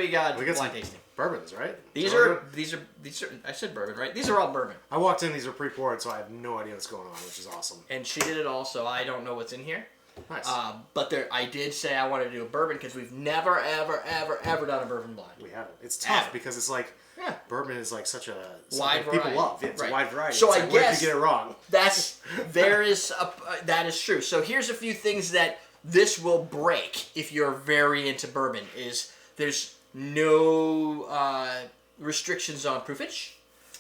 we got We got wine some tasting. bourbons, right? These are. I said bourbon, right? These are all bourbon. I walked in, these are pre-poured, so I have no idea what's going on, which is awesome. And she did it all, so I don't know what's in here. Nice. But I did say I wanted to do a bourbon because we've never, ever, ever, ever done a bourbon blind. We haven't. It's tough because it's like bourbon is like such a wide variety. People love. It's a wide variety. So it's I like, guess where did you get it wrong? that is true. So here's a few things that this will break if you're very into bourbon. There's no restrictions on proofage.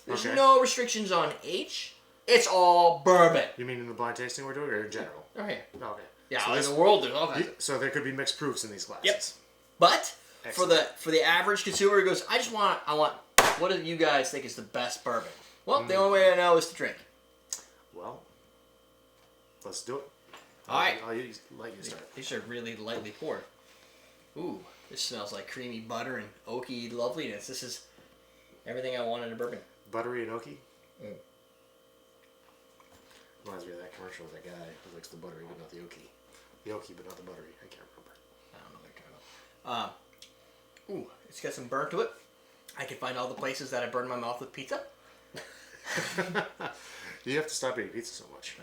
There's no restrictions on age. It's all bourbon. You mean in the blind tasting we're doing, or in general? Oh, here. Okay. Yeah, so in the world there's all kinds. So there could be mixed proofs in these glasses. Yep. But Excellent. for the average consumer who goes, I want. What do you guys think is the best bourbon? Well, the only way I know is to drink. Well, let's do it. All right. I'll let you start. These are really lightly poured. Ooh, this smells like creamy butter and oaky loveliness. This is everything I want in a bourbon. Buttery and oaky? Reminds me of that commercial with that guy who likes the buttery but not the oaky. The oaky but not the buttery. I can't remember. I don't know what they're talking about. Ooh, it's got some burn to it. I can find all the places that I burned my mouth with pizza. You have to stop eating pizza so much.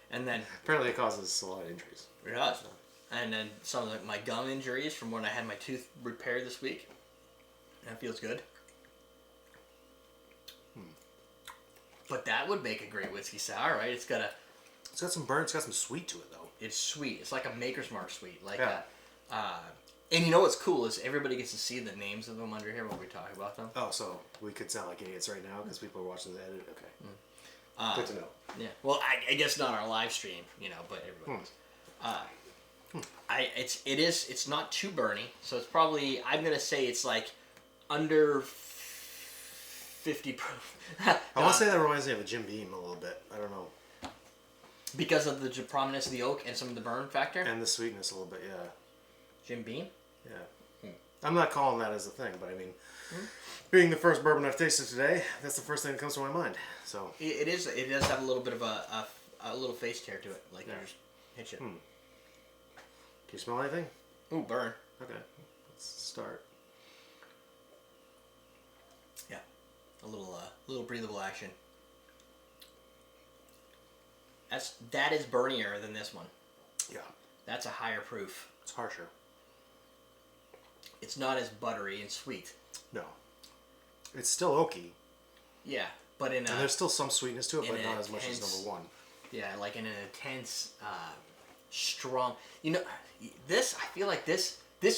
And then apparently it causes a lot of injuries. It does. And then some of my gum injuries from when I had my tooth repaired this week. That feels good. But that would make a great whiskey sour, right? It's got some burn. It's got some sweet to it, though. It's sweet. It's like a Maker's Mark sweet. And you know what's cool is everybody gets to see the names of them under here when we talk about them. Oh, so we could sound like idiots right now because people are watching the edit? Okay. Good to know. Yeah. Well, I guess not our live stream, but everybody knows. It's not too burny, so it's probably, I'm going to say it's like under 50 proof. I want to say that reminds me of a Jim Beam a little bit. I don't know. Because of the prominence of the oak and some of the burn factor? And the sweetness a little bit, yeah. Jim Beam? Yeah. I'm not calling that as a thing, but I mean, being the first bourbon I've tasted today, that's the first thing that comes to my mind. So it is. It does have a little bit of a little face tear to it, like you just hit you. Can you smell anything? Ooh, burn. Okay, let's start. Yeah, a little breathable action. That is burnier than this one. Yeah, that's a higher proof. It's harsher. It's not as buttery and sweet. No, it's still oaky. Yeah, but and there's still some sweetness to it, but not as much as number one. Yeah, like in an intense, strong. This I feel like this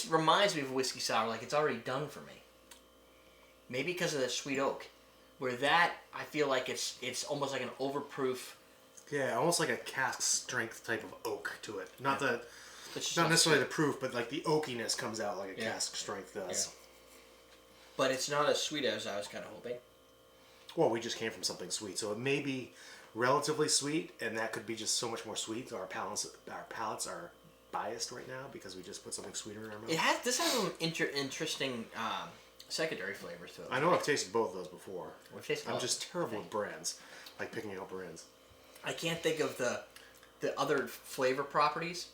reminds me of a whiskey sour. Like it's already done for me. Maybe because of the sweet oak, where that I feel like it's almost like an overproof. Yeah, almost like a cask strength type of oak to it. Not necessarily the proof, but like the oakiness comes out like a cask strength does. Yeah. But it's not as sweet as I was kind of hoping. Well, we just came from something sweet, so it may be relatively sweet, and that could be just so much more sweet. Our palates are biased right now because we just put something sweeter in our mouth. This has some interesting secondary flavors to it. I know I've tasted both of those before. I'm just terrible with brands, like picking out brands. I can't think of the other flavor properties.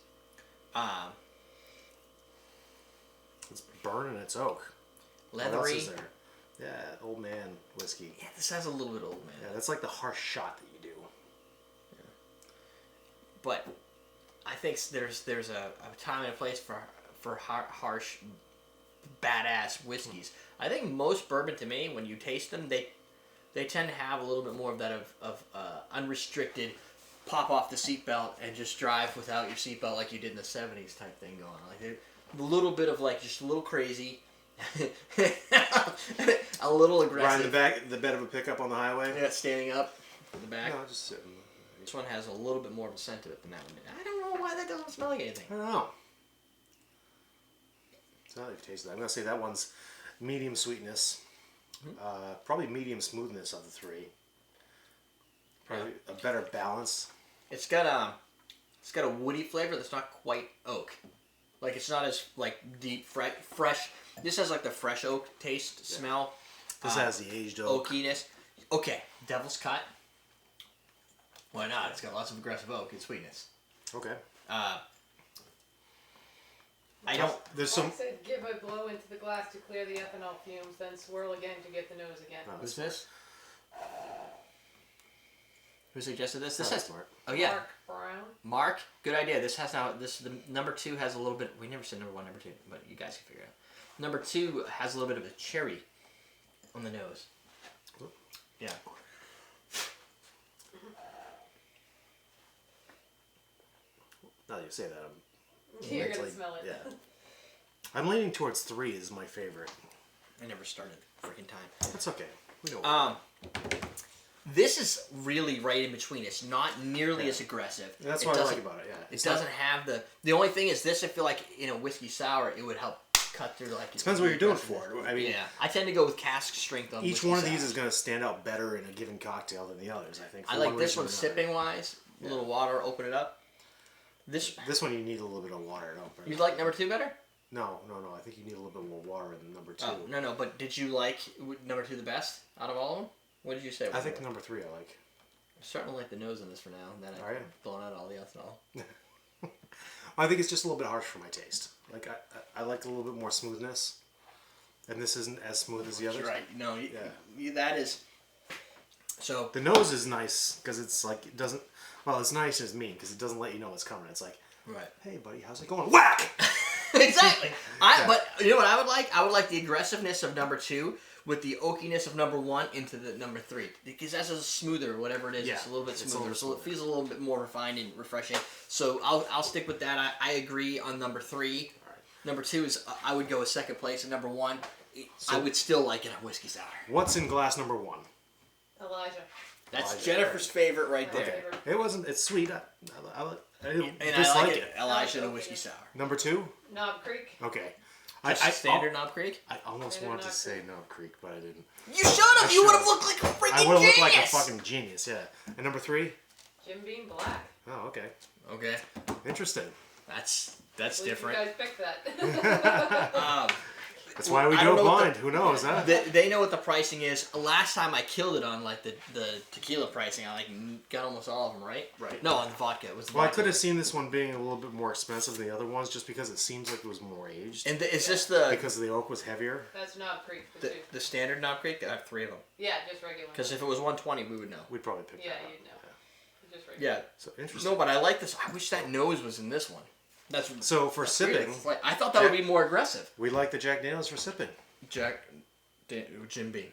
It's burn and it's oak. Leathery. What else is there? Yeah, old man whiskey. Yeah, this has a little bit of old man. Yeah, that's like the harsh shot that you do. Yeah. But I think there's a time and a place for harsh, badass whiskeys. I think most bourbon, to me, when you taste them, they tend to have a little bit more of that of unrestricted, pop off the seatbelt and just drive without your seatbelt like you did in the 70s type thing going on. Like a little bit of like just a little crazy. A little aggressive. Riding the bed of a pickup on the highway. Yeah, standing up in the back. No, just sitting. This one has a little bit more of a scent to it than that one. I don't know why that doesn't smell like anything. I don't know. So now you've tasted that. I'm gonna say that one's medium sweetness, probably medium smoothness of the three. Probably a better balance. It's got a woody flavor that's not quite oak. Like it's not as like deep fresh. This has like the fresh oak taste smell. This has the aged oak. Oakiness. Okay, Devil's Cut. Why not? It's got lots of aggressive oak and sweetness. Okay. I don't. There's I some. said give a blow into the glass to clear the ethanol fumes, then swirl again to get the nose again. Oh, Who's this? Who suggested this? That's This has. smart. Oh yeah, Mark Brown. Mark. Good idea. This has now. This the number 2 has a little bit. We never said number 1, number 2, but you guys can figure it out. Number 2 has a little bit of a cherry on the nose. Yeah. Now that you say that, You're gonna mentally- smell it. Yeah. I'm leaning towards 3 is my favorite. I never started the freaking time. That's okay. We know. This is really right in between. It's not nearly Yeah. as aggressive. That's It what I like doesn't- about it. Yeah. It It's doesn't not- have the only thing is this. I feel like in a whiskey sour, it would help cut through like. Depends what you're doing for it. I mean, Yeah, I tend to go with cask strength on each whiskey one of these sours. is going to stand out better in a given cocktail than the others. I think. I for like this reason one or another. sipping wise. A little water, open it up. This This one you need a little bit of water. Don't you like number 2 better? No. I think you need a little bit more water than number 2. Oh, no. But did you like number 2 the best out of all of them? What did you say? I think number 3 I like. I'm starting to like the nose on this for now. Then Are I've you? blown out all the ethanol. I think it's just a little bit harsh for my taste. Like I like a little bit more smoothness, and this isn't as smooth as the others. You're right. No, Yeah. that is. So The nose is nice because it's like it doesn't. Well, it's nice as mean because it doesn't let you know what's coming. It's like, right. hey buddy, how's it going? Whack! Exactly. Yeah. But you know what I would like? I would like the aggressiveness of number 2 with the oakiness of number 1 into the number 3 because that's a smoother, whatever it is. Yeah, It's a little bit it's a smoother, little so it smoother. feels a little bit more refined and refreshing. So I'll stick with that. I agree on number 3. Alright. Number 2 is I would go with second place, and number 1 I So- would still like it a whiskey sour. What's in glass number 1? Elijah. That's Elijah. Jennifer's favorite right My there. favorite. It wasn't. It's sweet. I And I dislike like it. Elijah and a whiskey sour. Number 2. Knob Creek. Okay. Just standard Knob Creek. I almost Standard wanted to Knob say Creek. Knob Creek, but I didn't. You shut up! I You would have should've. looked like a freaking I would have looked genius! like a fucking genius. Yeah. And number 3. Jim Beam Black. Oh, okay. Okay, Interesting. that's At least different. You guys picked that. That's why we I do don't it know what blind. the- Who knows, huh? They know what the pricing is. Last time I killed it on like the tequila pricing. I got almost all of them right. Right. No, on the vodka. It was. The Well, I vodka. could have seen this one being a little bit more expensive than the other ones, just because it seems like it was more aged. And is this the Because the oak was heavier. That's Knob Creek for two. the standard Knob Creek? I have 3 of them. Yeah, just regular. Because if it was 120, we would know. We'd probably pick Yeah, that up. you'd know. Just regular. Yeah. So interesting. No, but I like this. I wish that nose was in this one. That's So for that's sipping, weird. It's like- I thought that would be more aggressive. we like the Jack Daniels for sipping. Jim Beam. Jim Beam.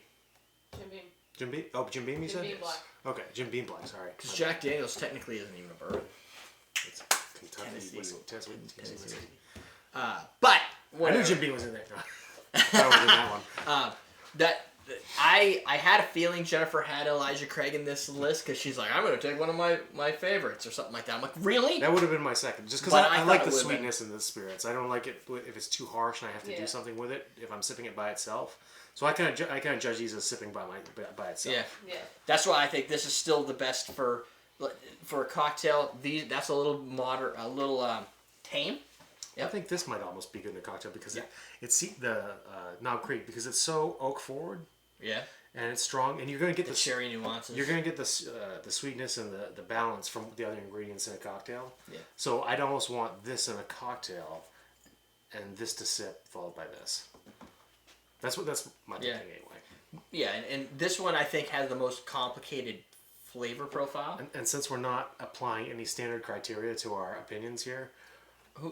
Jim Beam. Oh, Jim Beam. You Jim said. Beam Black. Okay, Jim Beam Black. Sorry. Because Jack Daniels technically isn't even a bourbon. It's Kentucky Tennessee. whiskey. Tennessee. But I whatever. knew Jim Beam was in there. That was in that one. I had a feeling Jennifer had Elijah Craig in this list because she's like, I'm going to take one of my favorites or something like that. I'm like, really? That would have been my second, just because But I I thought like it the would've been- sweetness in the spirits. I don't like it if it's too harsh and I have to Yeah. do something with it. If I'm sipping it by itself, so I kind of judge these as sipping by itself. Yeah. Yeah. That's why I think this is still the best for a cocktail. That's a little moderate, a little tame. I think this might almost be good in a cocktail because it's the Knob Creek because it's so oak forward Yeah. and it's strong, and you're gonna get The the cherry nuances. You're gonna get the sweetness and the balance from the other ingredients in a cocktail. Yeah. So I'd almost want this in a cocktail, and this to sip followed by this. That's my thinking anyway. Yeah, and this one I think has the most complicated flavor profile. And since we're not applying any standard criteria to our opinions here,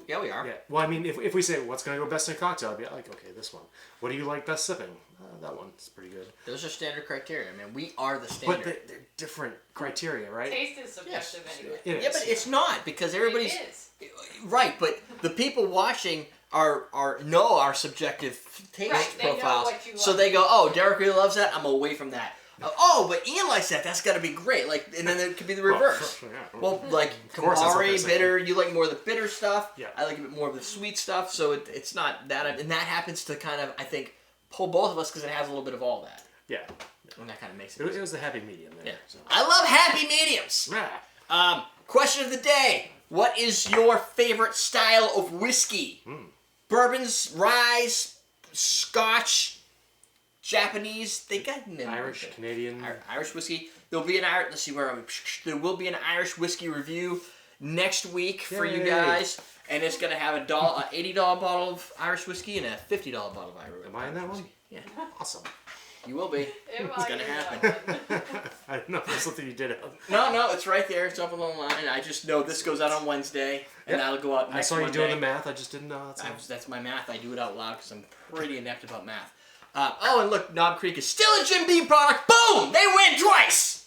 Yeah, we are. yeah. Well, I mean, if we say what's gonna go best in a cocktail, I'd be like, okay, this one. What do you like best sipping? That one's pretty good. Those are standard criteria. I mean, we are the standard. But they're different criteria, right? Taste is subjective anyway. It Yeah, is. but it's not because everybody's It is. right. But the people watching know our subjective taste Right, they know profiles, what you so like. they go, "Oh, Derek really loves that. I'm away from that." Oh, but Ian likes that. That's got to be great. Like, and then it could be the reverse. Yeah. Well, like course that's what they're Campari, saying. bitter. You like more of the bitter stuff. Yeah. I like a bit more of the sweet stuff. So it's not that, and that happens to kind of, I think, pull both of us because it has a little bit of all that, Yeah. and that kind of makes It it. was the happy medium there. Yeah. So. I love happy mediums. Ah. Question of the day: what is your favorite style of whiskey? Bourbons, rye, Scotch, Japanese. They got Irish, Canadian. Irish whiskey. There'll be an Irish. Let's see where are we. There will be an Irish whiskey review next week for you Yay. guys. And it's going to have a $80 bottle of Irish whiskey and a $50 bottle of Irish. Am I in that one? Yeah. Awesome. You will be. It's going to happen. I don't know if that's something you did. No, it's right there. It's up on the line. I just know this goes out on Wednesday, and that'll go out next I saw you Monday. doing the math. I just didn't know. That's my math. I do it out loud because I'm pretty inept about math. And look, Knob Creek is still a Jim Beam product. Boom! They win twice!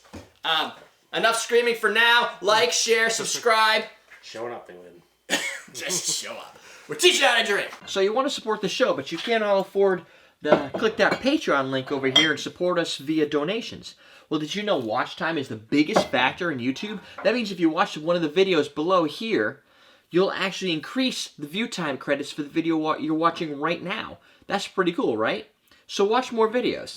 Enough screaming for now. Like, share, subscribe. Showing up, they win. Just show up. We're teaching you how to drink. So you want to support the show, but you can't all afford click that Patreon link over here and support us via donations. Well, did you know watch time is the biggest factor in YouTube? That means if you watch one of the videos below here, you'll actually increase the view time credits for the video you're watching right now. That's pretty cool, right? So watch more videos.